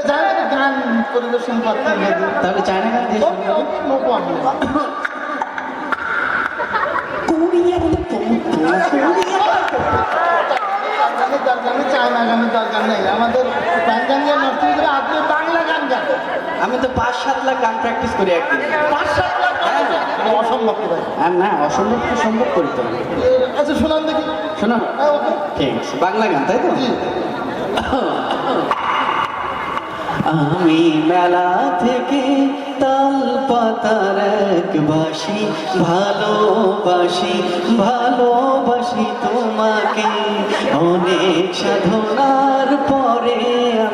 গান পরিবেশন করতে হবে, তাহলে চায়না গান দিয়ে শুরু করো। No problem. চায়না গানের দরকার নেই, আমাদের তানজানিয়া নষ্ট হয়ে গেলে আপনি বাংলা গান গান। আমি তো 5-7 লাখ গান প্র্যাকটিস করি একদিন। 5-7 লাখ গান গান? এটা অসম্ভব কি ভাই? আর না, অসম্ভব তো সম্ভব করতে হবে। আচ্ছা শোনান দেখি। শোনো, হ্যাঁ ওকে। ঠিক আছে, বাংলা গান তাই তো? জি। আমি মেলা থেকে তাল পাতার এক বাসি, ভালোবাসি ভালোবাসি তোমাকে। অনেক সাধনার পরে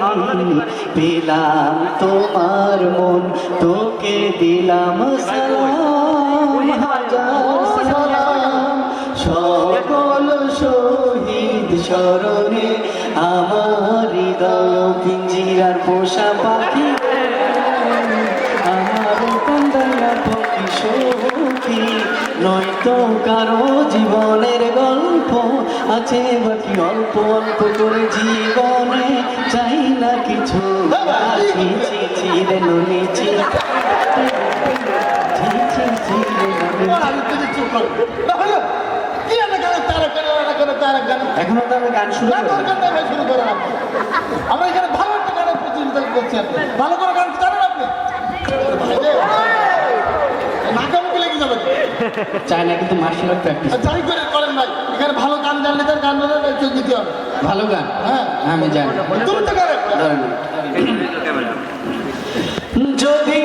আমি পেলাম তোমার মন, তোকে দিলাম সালাম, হাজার সালাম। সকল শহীদ স্মরণে আমার হৃদয় পিঞ্জিরার পোষা পাখি, আমার কান্দাইয়া পক্ষী সখী। নয়তো কারো জীবনের গল্প আছে বাকি, অল্প অল্প করে জীবনে চাই না কিছু। ছিঁড়ে নিচি এখনো তো আমি গান শুরু করি। আমরা এখানে ভালো একটা গানের প্রতিযোগিতা করছি, আপনি ভালো করে গান জানেন আপনি? নাকামুখি লেগে যাবে। চায় না, কিন্তু মার্শাল আর্ট প্র্যাকটিস। যাই করে করেন ভাই, এখানে ভালো গান জানলে তার গান চোখ দিতে হবে। ভালো গান? হ্যাঁ আমি জানি। তুমি তো করেন। যদি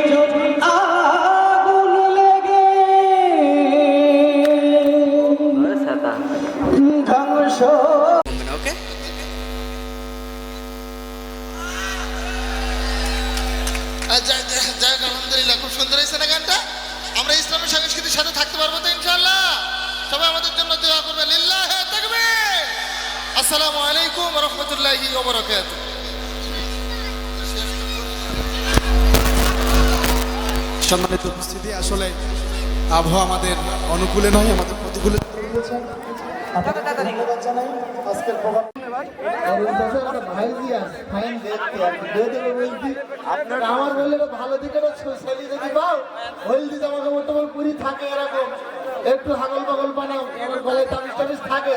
আগুন লেগে ধ্বংস। ওকে, যাক আলহামদুলিল্লাহ, খুব সুন্দর হয়েছে না গানটা। আমরা ইসলামের সংস্কৃতির সাথে থাকতে পারবো তো ইনশাআল্লাহ? সবাই আমাদের জন্য দোয়া করবেন। লিল্লাহি তাকবীর। আসসালামু আলাইকুম ওয়া রাহমাতুল্লাহি ওয়া বারাকাতুহু। সম্মানিত উপস্থিতি, আসলে আবহাওয়া আমাদের অনুকূলে নয়, আমাদের প্রতিকূলে। আমার বললে ভালো দিকে যদি পাও হলদি জামা কাপড় পুরি থাকে এরকম একটু হাগল পাগল বানাও, আমার গলায় তাবিজ টাবিজ থাকে।